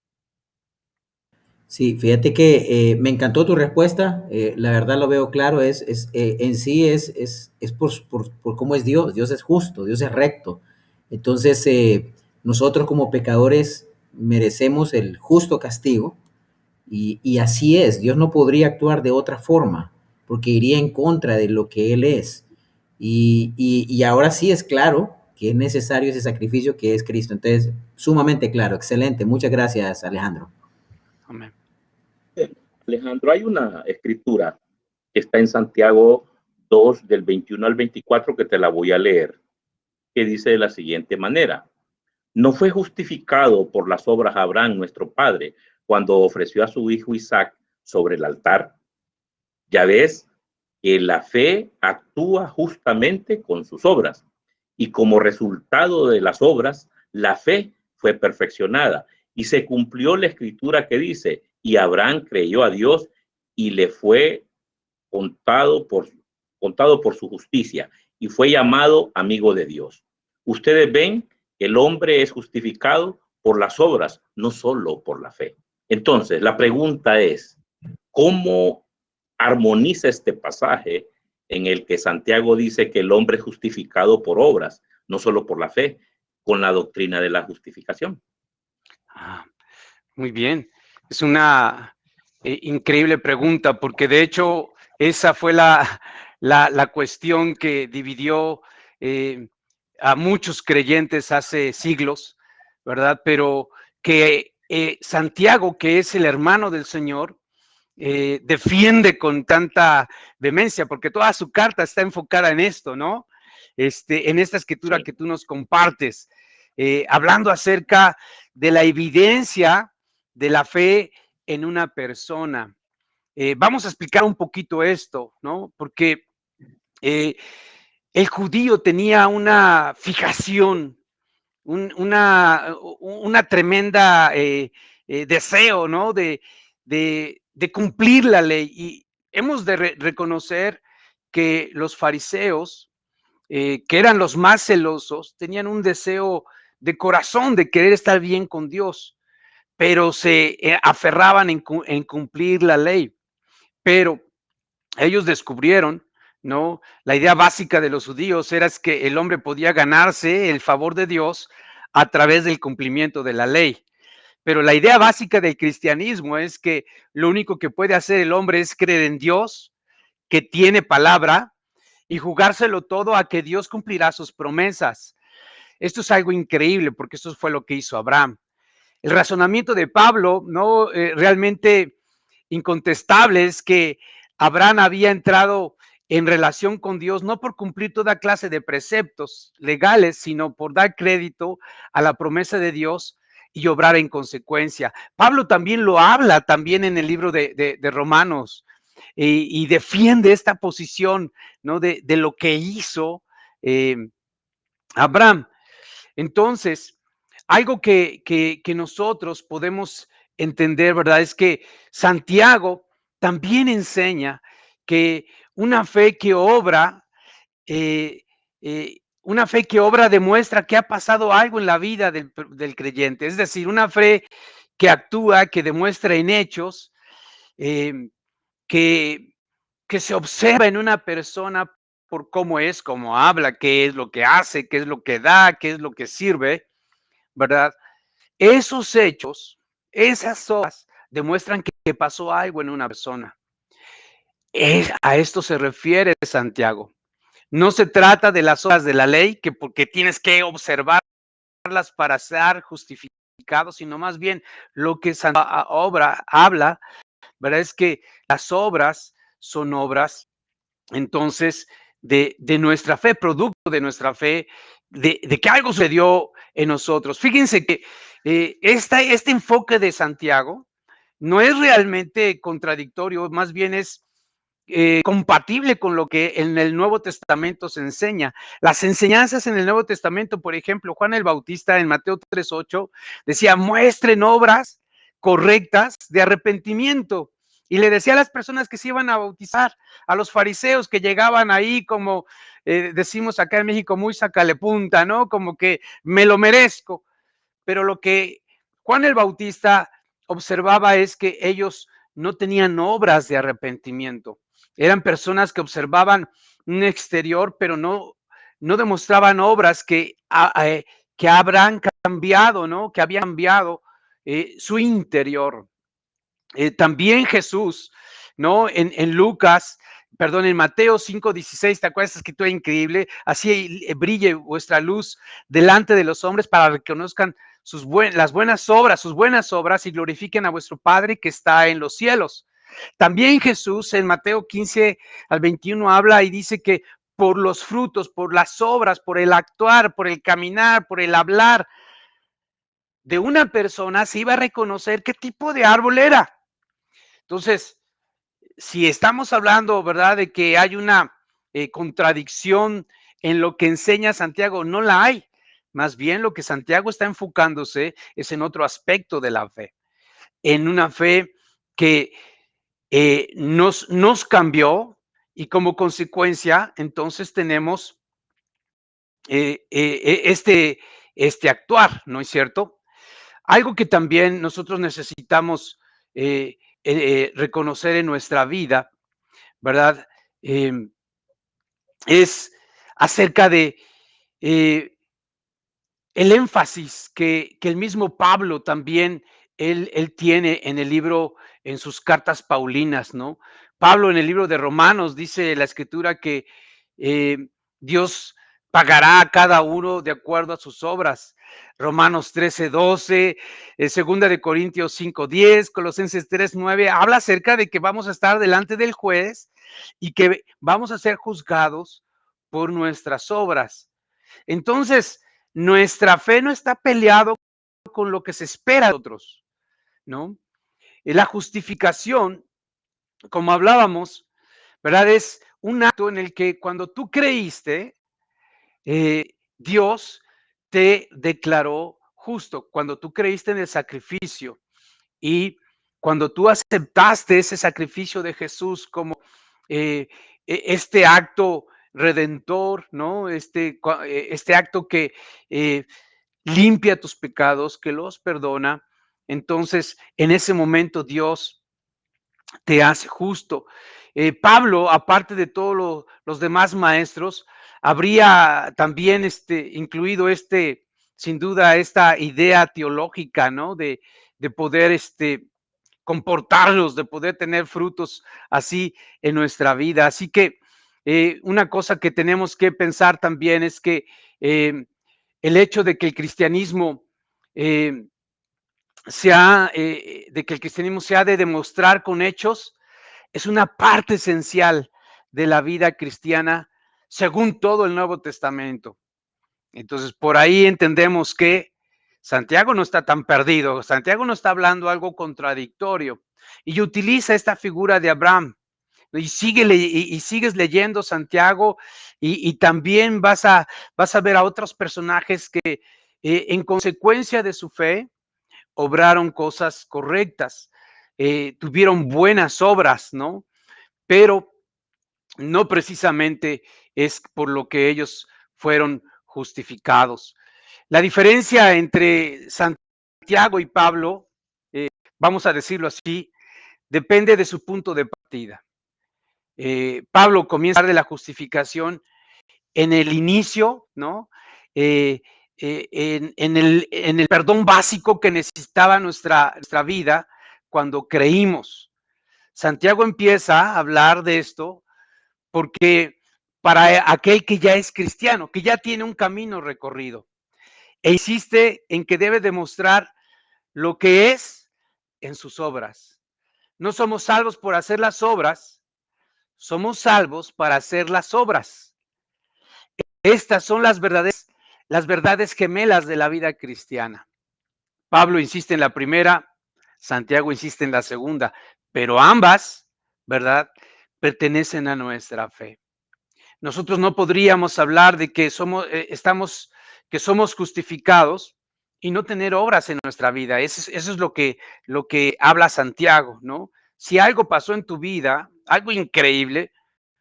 A: Sí, fíjate que me encantó tu respuesta, la verdad lo veo claro, en sí es por cómo es Dios. Dios es justo, Dios es recto. Entonces, nosotros como pecadores merecemos el justo castigo y así es. Dios no podría actuar de otra forma porque iría en contra de lo que Él es. Y ahora sí es claro que es necesario ese sacrificio que es Cristo. Entonces, sumamente claro, excelente. Muchas gracias, Alejandro.
C: Amén.
B: Alejandro, hay una escritura que está en Santiago 2, del 21 al 24, que te la voy a leer, que dice de la siguiente manera: no fue justificado por las obras Abraham, nuestro padre, cuando ofreció a su hijo Isaac sobre el altar. Ya ves que la fe actúa justamente con sus obras, y como resultado de las obras, la fe fue perfeccionada y se cumplió la escritura que dice: y Abraham creyó a Dios y le fue contado por su justicia, y fue llamado amigo de Dios. Ustedes ven que el hombre es justificado por las obras, no solo por la fe. Entonces, la pregunta es, ¿cómo armoniza este pasaje en el que Santiago dice que el hombre es justificado por obras, no solo por la fe, con la doctrina de la justificación?
C: Muy bien. Es una increíble pregunta, porque de hecho esa fue la cuestión que dividió a muchos creyentes hace siglos, ¿verdad? Pero que Santiago, que es el hermano del Señor, defiende con tanta vehemencia, porque toda su carta está enfocada en esto, ¿no? En esta escritura que tú nos compartes, hablando acerca de la evidencia de la fe en una persona. Vamos a explicar un poquito esto, ¿no? Porque el judío tenía una fijación, una tremenda deseo, ¿no? De cumplir la ley. Y hemos de reconocer que los fariseos, que eran los más celosos, tenían un deseo de corazón de querer estar bien con Dios, pero se aferraban en cumplir la ley. Pero ellos descubrieron, ¿no? La idea básica de los judíos era que el hombre podía ganarse el favor de Dios a través del cumplimiento de la ley. Pero la idea básica del cristianismo es que lo único que puede hacer el hombre es creer en Dios, que tiene palabra, y jugárselo todo a que Dios cumplirá sus promesas. Esto es algo increíble porque eso fue lo que hizo Abraham. El razonamiento de Pablo, no realmente incontestable, es que Abraham había entrado en relación con Dios no por cumplir toda clase de preceptos legales, sino por dar crédito a la promesa de Dios y obrar en consecuencia. Pablo también lo habla también en el libro de Romanos, y defiende esta posición, ¿no? de lo que hizo Abraham. Entonces, algo que nosotros podemos entender, ¿verdad? Es que Santiago también enseña que una fe que obra, demuestra que ha pasado algo en la vida del creyente. Es decir, una fe que actúa, que demuestra en hechos, que, que se observa en una persona por cómo es, cómo habla, qué es lo que hace, qué es lo que da, qué es lo que sirve, ¿verdad? Esos hechos, esas obras demuestran que pasó algo en una persona. A esto se refiere Santiago. No se trata de las obras de la ley, que porque tienes que observarlas para ser justificado, sino más bien lo que habla, ¿verdad? Es que las obras son obras, entonces, de nuestra fe, producto de nuestra fe, de que algo sucedió en nosotros. Fíjense que este enfoque de Santiago no es realmente contradictorio, más bien es compatible con lo que en el Nuevo Testamento se enseña. Las enseñanzas en el Nuevo Testamento, por ejemplo, Juan el Bautista en Mateo 3:8 decía, muestren obras correctas de arrepentimiento. Y le decía a las personas que se iban a bautizar, a los fariseos que llegaban ahí como decimos acá en México, muy sacalepunta, ¿no? Como que me lo merezco. Pero lo que Juan el Bautista observaba es que ellos no tenían obras de arrepentimiento. Eran personas que observaban un exterior, pero no demostraban obras que habrán cambiado, ¿no? Que habían cambiado su interior. También Jesús, ¿no? En Lucas, perdón, en Mateo 5:16, ¿te acuerdas? Esta escritura increíble, así brille vuestra luz delante de los hombres para que reconozcan las buenas obras y glorifiquen a vuestro Padre que está en los cielos. También Jesús en Mateo 15-21 habla y dice que por los frutos, por las obras, por el actuar, por el caminar, por el hablar de una persona, se iba a reconocer qué tipo de árbol era. Entonces, si estamos hablando, ¿verdad?, de que hay una contradicción en lo que enseña Santiago, no la hay. Más bien lo que Santiago está enfocándose es en otro aspecto de la fe, en una fe que nos cambió y como consecuencia, entonces tenemos este actuar, ¿no es cierto? Algo que también nosotros necesitamos reconocer en nuestra vida, ¿verdad? Es acerca de el énfasis que el mismo Pablo también, él tiene en el libro, en sus cartas paulinas, ¿no? Pablo en el libro de Romanos dice la escritura que eh, Dios pagará a cada uno de acuerdo a sus obras. Romanos 13:12, segunda de Corintios 5:10, Colosenses 3:9, habla acerca de que vamos a estar delante del juez y que vamos a ser juzgados por nuestras obras. Entonces, nuestra fe no está peleado con lo que se espera de otros, ¿no? La justificación, como hablábamos, ¿verdad? Es un acto en el que cuando tú creíste, Dios te declaró justo. Cuando tú creíste en el sacrificio y cuando tú aceptaste ese sacrificio de Jesús como este acto redentor, ¿no? Este acto que limpia tus pecados, que los perdona. Entonces, en ese momento Dios te hace justo. Pablo, aparte de todos los demás maestros, habría también incluido sin duda, esta idea teológica, ¿no? De poder comportarnos, de poder tener frutos así en nuestra vida. Así que una cosa que tenemos que pensar también es que el hecho de que el cristianismo de que el cristianismo se ha de demostrar con hechos, es una parte esencial de la vida cristiana según todo el Nuevo Testamento. Entonces, por ahí entendemos que Santiago no está tan perdido, Santiago no está hablando algo contradictorio y utiliza esta figura de Abraham. Y sigues leyendo Santiago y también vas a ver a otros personajes que en consecuencia de su fe obraron cosas correctas, tuvieron buenas obras, ¿no? Pero no precisamente es por lo que ellos fueron justificados. La diferencia entre Santiago y Pablo, vamos a decirlo así, depende de su punto de partida. Pablo comienza a hablar de la justificación en el inicio, ¿no? En el perdón básico que necesitaba nuestra vida cuando creímos. Santiago empieza a hablar de esto porque para aquel que ya es cristiano, que ya tiene un camino recorrido, e insiste en que debe demostrar lo que es en sus obras. No somos salvos por hacer las obras, somos salvos para hacer las obras. Estas son las verdades gemelas de la vida cristiana. Pablo insiste en la primera, Santiago insiste en la segunda, pero ambas, ¿verdad? pertenecen a nuestra fe. Nosotros no podríamos hablar de que somos justificados y no tener obras en nuestra vida. Eso es lo que habla Santiago, ¿no? Si algo pasó en tu vida, algo increíble,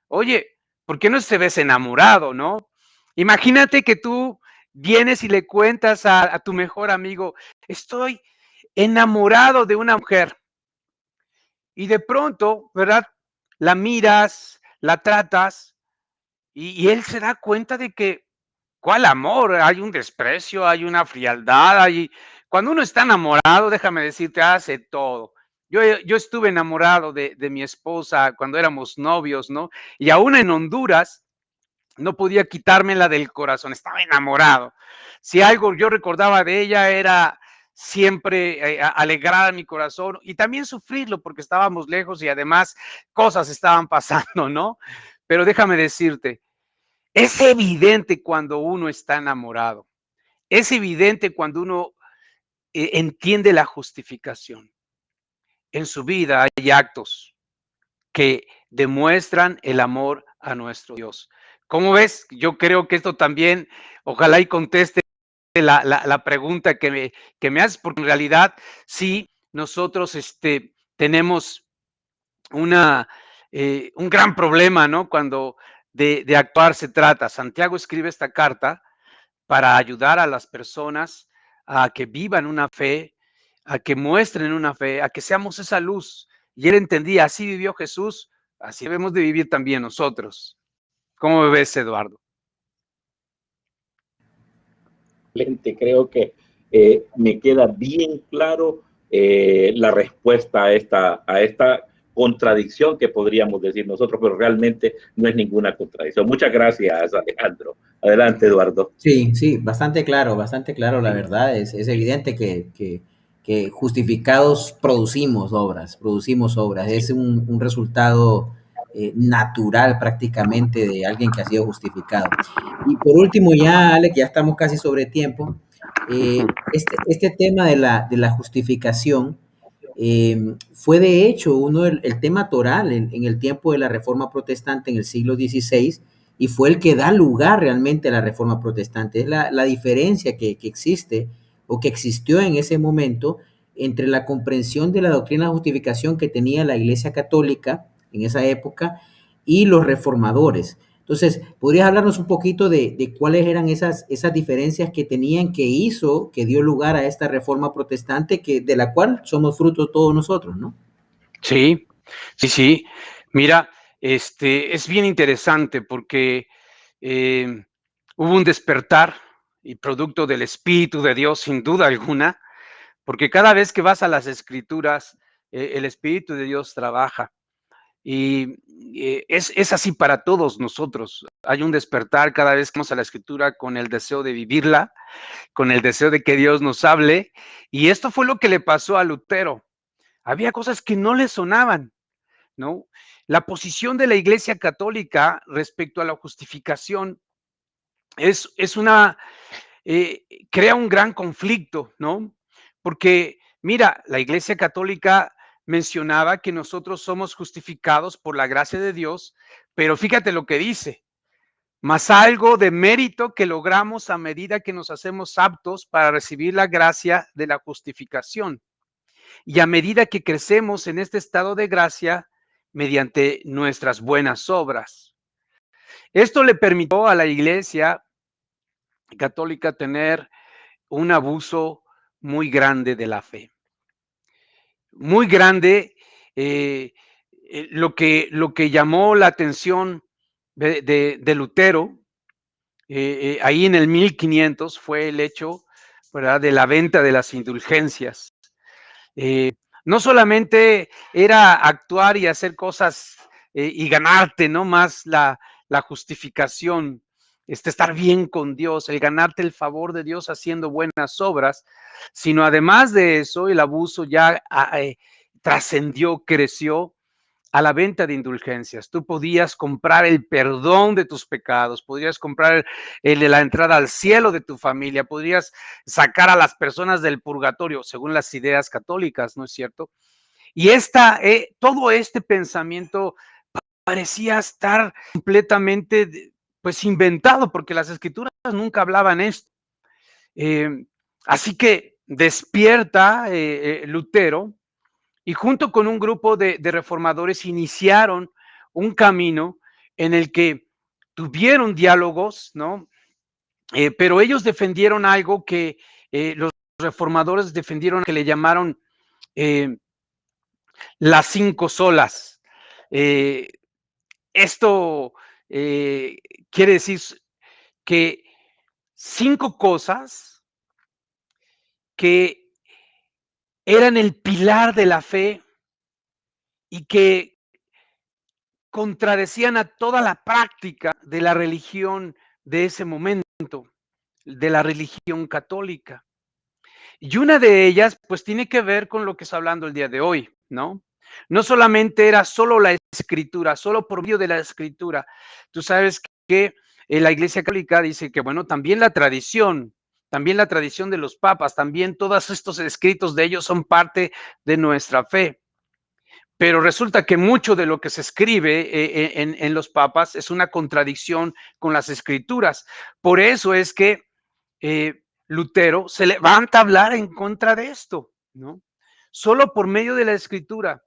C: oye, ¿por qué no te ves enamorado, no? Imagínate que tú vienes y le cuentas a tu mejor amigo, estoy enamorado de una mujer. Y de pronto, ¿verdad? La miras, la tratas y él se da cuenta de que, ¿cuál amor? Hay un desprecio, hay una frialdad, cuando uno está enamorado, déjame decirte, hace todo. Yo estuve enamorado de mi esposa cuando éramos novios, ¿no? Y aún en Honduras no podía quitármela del corazón, estaba enamorado. Si algo yo recordaba de ella era siempre alegrar mi corazón y también sufrirlo porque estábamos lejos y además cosas estaban pasando, ¿no? Pero déjame decirte, es evidente cuando uno está enamorado, es evidente cuando uno entiende la justificación. En su vida hay actos que demuestran el amor a nuestro Dios. ¿Cómo ves? Yo creo que esto también, ojalá y conteste la pregunta que me haces, porque en realidad sí, nosotros tenemos un gran problema, ¿no? Cuando de actuar se trata. Santiago escribe esta carta para ayudar a las personas a que vivan una fe, a que muestren una fe, a que seamos esa luz. Y él entendía, así vivió Jesús, así debemos de vivir también nosotros. ¿Cómo ves, Eduardo?
B: Creo que me queda bien claro la respuesta a esta contradicción que podríamos decir nosotros, pero realmente no es ninguna contradicción. Muchas gracias, Alejandro. Adelante, Eduardo.
A: Sí, sí, bastante claro, la verdad. Es evidente que justificados producimos obras. Es un resultado natural prácticamente de alguien que ha sido justificado. Y por último, ya, Alex, ya estamos casi sobre tiempo. Este tema de la justificación fue de hecho el tema toral en el tiempo de la Reforma Protestante en el siglo XVI y fue el que da lugar realmente a la Reforma Protestante. Es la diferencia que existe o que existió en ese momento entre la comprensión de la doctrina de justificación que tenía la Iglesia Católica en esa época y los reformadores. Entonces, ¿podrías hablarnos un poquito de cuáles eran esas diferencias que tenían, que dio lugar a esta reforma protestante, de la cual somos fruto todos nosotros, ¿no?
C: Sí, sí, sí. Mira, es bien interesante porque hubo un despertar y producto del Espíritu de Dios, sin duda alguna, porque cada vez que vas a las Escrituras, el Espíritu de Dios trabaja. Y es así para todos nosotros. Hay un despertar cada vez que vamos a la Escritura con el deseo de vivirla, con el deseo de que Dios nos hable. Y esto fue lo que le pasó a Lutero. Había cosas que no le sonaban, ¿no? La posición de la Iglesia Católica respecto a la justificación crea un gran conflicto, ¿no? Porque, mira, la Iglesia Católica mencionaba que nosotros somos justificados por la gracia de Dios, pero fíjate lo que dice, más algo de mérito que logramos a medida que nos hacemos aptos para recibir la gracia de la justificación. Y a medida que crecemos en este estado de gracia mediante nuestras buenas obras. Esto le permitió a la Iglesia Católica tener un abuso muy grande de la fe. Muy grande, lo que llamó la atención de Lutero, ahí en el 1500 fue el hecho, ¿verdad?, de la venta de las indulgencias. No solamente era actuar y hacer cosas y ganarte, ¿no?, más la justificación, estar bien con Dios, el ganarte el favor de Dios haciendo buenas obras, sino además de eso, el abuso ya trascendió, creció a la venta de indulgencias. Tú podías comprar el perdón de tus pecados, podrías comprar la entrada al cielo de tu familia, podrías sacar a las personas del purgatorio, según las ideas católicas, ¿no es cierto? Y todo este pensamiento parecía estar completamente pues inventado, porque las escrituras nunca hablaban esto. Así que despierta Lutero y junto con un grupo de reformadores iniciaron un camino en el que tuvieron diálogos, ¿no? Pero ellos defendieron algo que los reformadores defendieron, que le llamaron las 5 solas. Esto quiere decir que 5 cosas que eran el pilar de la fe y que contradecían a toda la práctica de la religión de ese momento, de la religión católica. Y una de ellas, pues tiene que ver con lo que está hablando el día de hoy, ¿no? No solamente era solo la escritura, solo por medio de la escritura. Tú sabes que la Iglesia Católica dice que, bueno, también la tradición de los papas, también todos estos escritos de ellos son parte de nuestra fe. Pero resulta que mucho de lo que se escribe en los papas es una contradicción con las escrituras. Por eso es que Lutero se levanta a hablar en contra de esto, ¿no? Solo por medio de la escritura,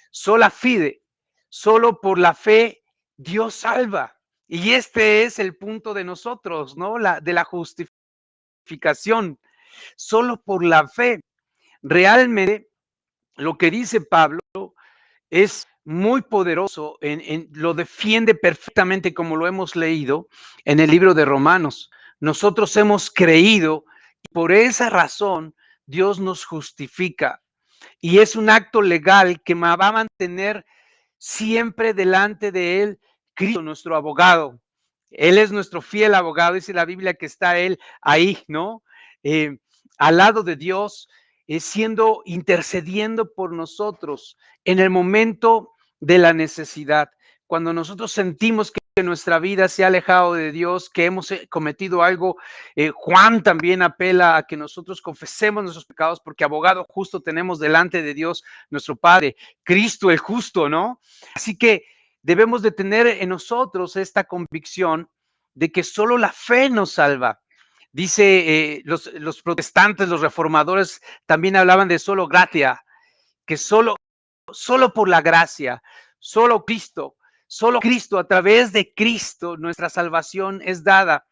C: sola fide, solo por la fe, Dios salva. Y este es el punto de nosotros, ¿no? De la justificación, solo por la fe. Realmente, lo que dice Pablo es muy poderoso, lo defiende perfectamente como lo hemos leído en el libro de Romanos. Nosotros hemos creído y por esa razón Dios nos justifica. Y es un acto legal que va a mantener siempre delante de Él Cristo, nuestro abogado. Él es nuestro fiel abogado, dice la Biblia que está Él ahí, ¿no? Al lado de Dios, intercediendo por nosotros en el momento de la necesidad. Cuando nosotros sentimos que nuestra vida se ha alejado de Dios, que hemos cometido algo, Juan también apela a que nosotros confesemos nuestros pecados, porque abogado justo tenemos delante de Dios, nuestro Padre, Cristo el justo, ¿no? Así que debemos de tener en nosotros esta convicción de que solo la fe nos salva. Dice los protestantes, los reformadores también hablaban de solo gratia, que solo por la gracia, solo Cristo, a través de Cristo, nuestra salvación es dada.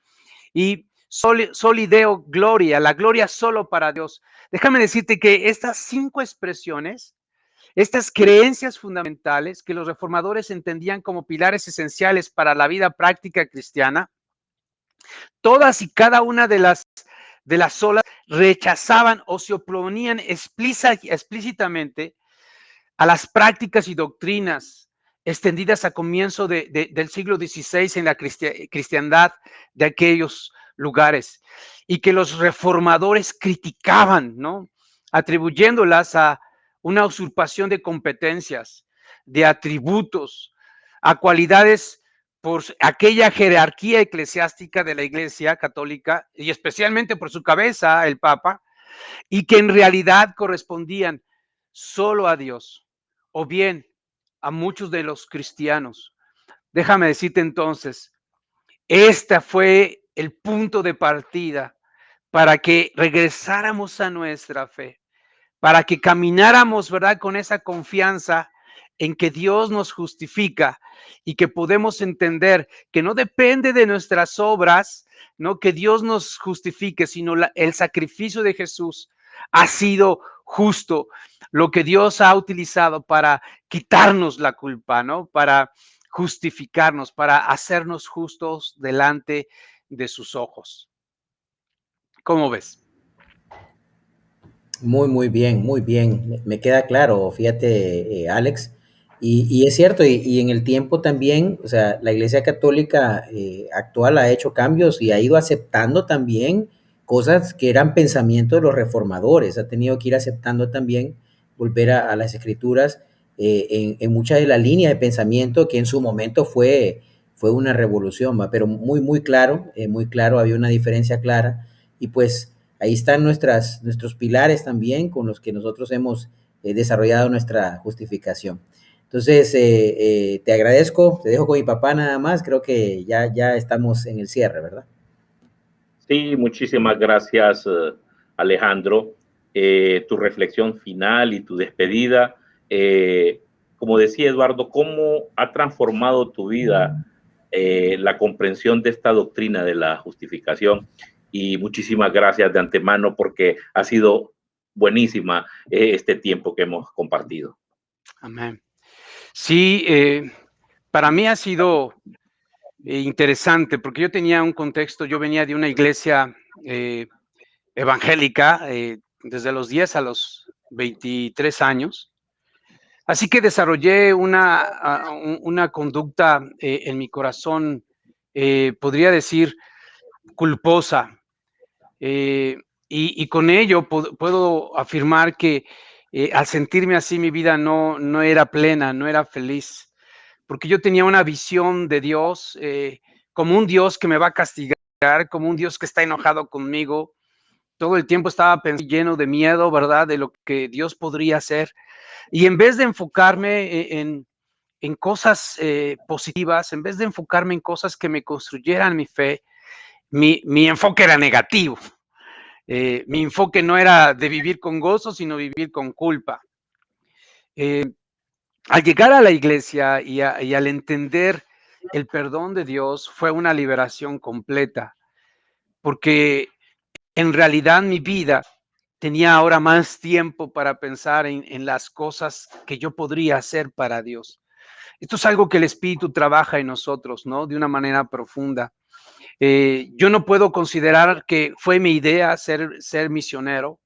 C: Y solideo gloria, la gloria solo para Dios. Déjame decirte que estas 5 expresiones, estas creencias fundamentales que los reformadores entendían como pilares esenciales para la vida práctica cristiana, todas y cada una de las solas rechazaban o se oponían explícitamente a las prácticas y doctrinas extendidas a comienzo del siglo XVI en la cristiandad de aquellos lugares y que los reformadores criticaban, ¿no? Atribuyéndolas a una usurpación de competencias, de atributos, a cualidades por aquella jerarquía eclesiástica de la Iglesia Católica y especialmente por su cabeza, el Papa, y que en realidad correspondían solo a Dios o bien a muchos de los cristianos. Déjame decirte entonces, este fue el punto de partida para que regresáramos a nuestra fe, para que camináramos, ¿verdad?, con esa confianza en que Dios nos justifica y que podemos entender que no depende de nuestras obras, no que Dios nos justifique, sino el sacrificio de Jesús ha sido justo, lo que Dios ha utilizado para quitarnos la culpa, ¿no? Para justificarnos, para hacernos justos delante de sus ojos. ¿Cómo ves?
A: Muy bien, muy bien. Me queda claro, fíjate, Alex. Y es cierto, y en el tiempo también, o sea, la Iglesia Católica actual ha hecho cambios y ha ido aceptando también cosas que eran pensamiento de los reformadores. Ha tenido que ir aceptando también, volver a las escrituras en mucha de la línea de pensamiento que en su momento fue una revolución, ¿va? Pero muy claro, había una diferencia clara. Y pues ahí están nuestros pilares también con los que nosotros hemos desarrollado nuestra justificación. Entonces, te agradezco, te dejo con mi papá nada más, creo que ya estamos en el cierre, ¿verdad?
B: Sí, muchísimas gracias, Alejandro. Tu reflexión final y tu despedida. Como decía Eduardo, ¿cómo ha transformado tu vida la comprensión de esta doctrina de la justificación? Y muchísimas gracias de antemano porque ha sido buenísima este tiempo que hemos compartido.
C: Amén. Sí, para mí ha sido interesante porque yo tenía un contexto, yo venía de una iglesia evangélica desde los 10 a los 23 años. Así que desarrollé una conducta en mi corazón, podría decir, culposa. Eh, y con ello puedo afirmar que al sentirme así mi vida no era plena, no era feliz, porque yo tenía una visión de Dios como un Dios que me va a castigar, como un Dios que está enojado conmigo. Todo el tiempo estaba lleno de miedo, ¿verdad? De lo que Dios podría hacer. Y en vez de enfocarme en cosas positivas, en vez de enfocarme en cosas que me construyeran mi fe, mi enfoque era negativo. Mi enfoque no era de vivir con gozo, sino vivir con culpa. Al llegar a la iglesia y al entender el perdón de Dios, fue una liberación completa, porque en realidad mi vida tenía ahora más tiempo para pensar en las cosas que yo podría hacer para Dios. Esto es algo que el Espíritu trabaja en nosotros, ¿no? De una manera profunda. Yo no puedo considerar que fue mi idea ser misionero.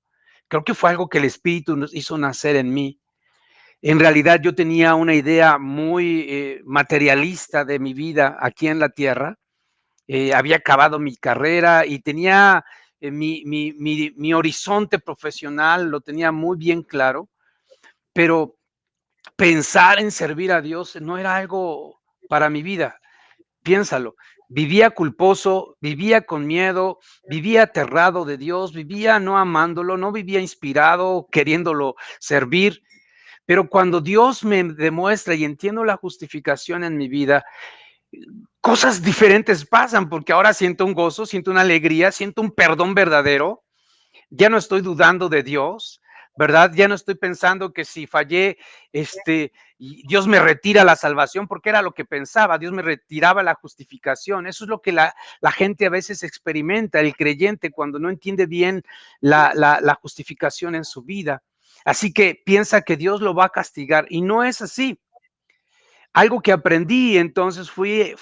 C: Creo que fue algo que el Espíritu nos hizo nacer en mí. En realidad yo tenía una idea muy materialista de mi vida aquí en la tierra. Había acabado mi carrera y tenía mi horizonte profesional, lo tenía muy bien claro, pero pensar en servir a Dios no era algo para mi vida. Piénsalo, vivía culposo, vivía con miedo, vivía aterrado de Dios, vivía no amándolo, no vivía inspirado, queriéndolo servir. Pero cuando Dios me demuestra y entiendo la justificación en mi vida, cosas diferentes pasan, porque ahora siento un gozo, siento una alegría, siento un perdón verdadero. Ya no estoy dudando de Dios, ¿verdad? Ya no estoy pensando que si fallé, Dios me retira la salvación, porque era lo que pensaba, Dios me retiraba la justificación. Eso es lo que la gente a veces experimenta, el creyente, cuando no entiende bien la justificación en su vida. Así que piensa que Dios lo va a castigar y no es así. Algo que aprendí entonces fue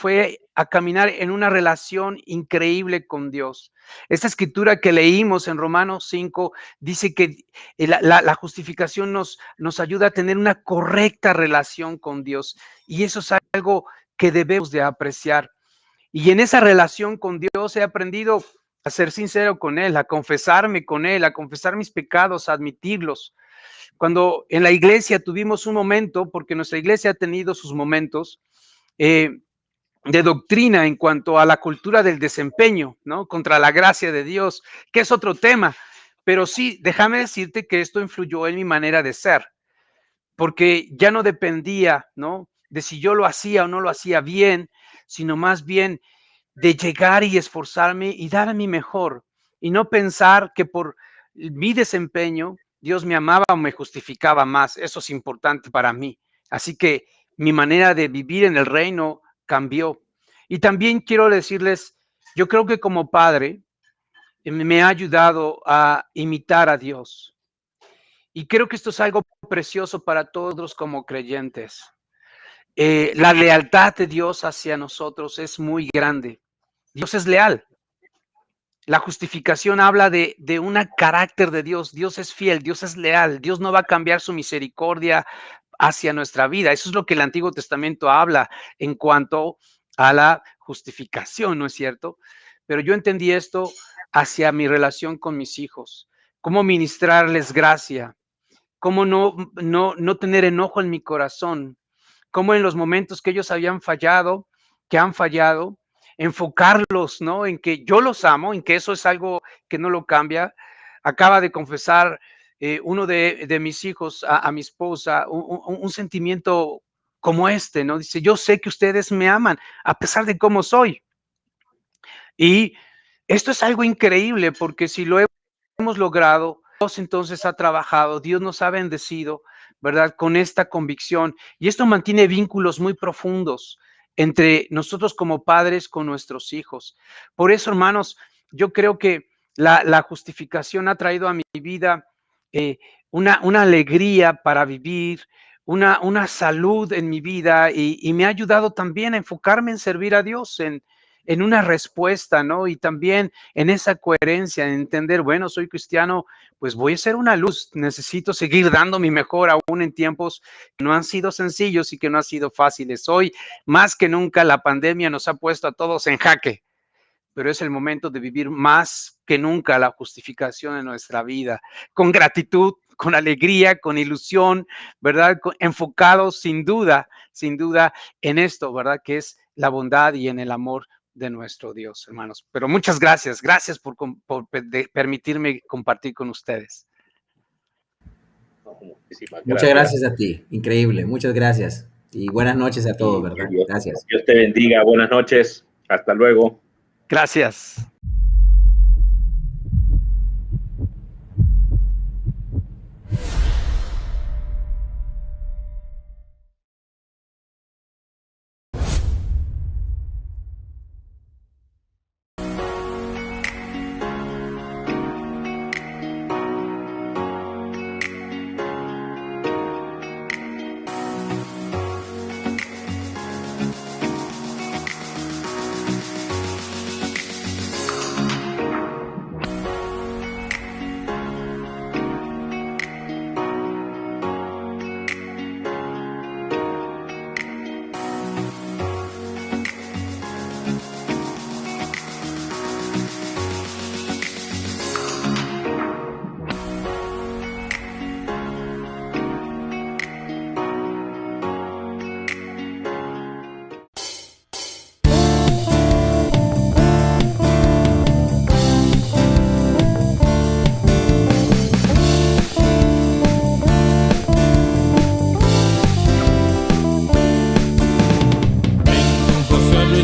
C: a caminar en una relación increíble con Dios. Esta escritura que leímos en Romanos 5 dice que la justificación nos ayuda a tener una correcta relación con Dios y eso es algo que debemos de apreciar. Y en esa relación con Dios he aprendido a ser sincero con Él, a confesarme con Él, a confesar mis pecados, a admitirlos. Cuando en la iglesia tuvimos un momento, porque nuestra iglesia ha tenido sus momentos de doctrina en cuanto a la cultura del desempeño, ¿no? Contra la gracia de Dios, que es otro tema. Pero sí, déjame decirte que esto influyó en mi manera de ser, porque ya no dependía, ¿no? De si yo lo hacía o no lo hacía bien, sino más bien de llegar y esforzarme y dar mi mejor y no pensar que por mi desempeño Dios me amaba o me justificaba más. Eso es importante para mí. Así que mi manera de vivir en el reino cambió. Y también quiero decirles, yo creo que como padre me ha ayudado a imitar a Dios. Y creo que esto es algo precioso para todos como creyentes. La lealtad de Dios hacia nosotros es muy grande. Dios es leal. La justificación habla de un carácter de Dios. Dios es fiel, Dios es leal. Dios no va a cambiar su misericordia hacia nuestra vida. Eso es lo que el Antiguo Testamento habla en cuanto a la justificación, ¿no es cierto? Pero yo entendí esto hacia mi relación con mis hijos. Cómo ministrarles gracia. Cómo no tener enojo en mi corazón. Cómo en los momentos que ellos habían fallado, que han fallado, enfocarlos, ¿no? En que yo los amo, en que eso es algo que no lo cambia. Acaba de confesar uno de mis hijos a mi esposa un sentimiento como este, ¿no? Dice, yo sé que ustedes me aman a pesar de cómo soy. Y esto es algo increíble porque si lo hemos logrado, Dios entonces ha trabajado, Dios nos ha bendecido, ¿verdad? Con esta convicción. Y esto mantiene vínculos muy profundos entre nosotros como padres con nuestros hijos. Por eso, hermanos, yo creo que la justificación ha traído a mi vida una alegría para vivir, una salud en mi vida y me ha ayudado también a enfocarme en servir a Dios, en una respuesta, ¿no? Y también en esa coherencia, en entender, bueno, soy cristiano, pues voy a ser una luz, necesito seguir dando mi mejor aún en tiempos que no han sido sencillos y que no han sido fáciles. Hoy, más que nunca, la pandemia nos ha puesto a todos en jaque, pero es el momento de vivir más que nunca la justificación en nuestra vida, con gratitud, con alegría, con ilusión, ¿verdad? Enfocados sin duda en esto, ¿verdad? Que es la bondad y en el amor de nuestro Dios, hermanos. Pero muchas gracias por permitirme compartir con ustedes.
A: Muchas gracias a ti, increíble, muchas gracias. Y buenas noches a todos, ¿verdad? Gracias.
B: Dios te bendiga, buenas noches, hasta luego.
C: Gracias.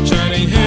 D: Shining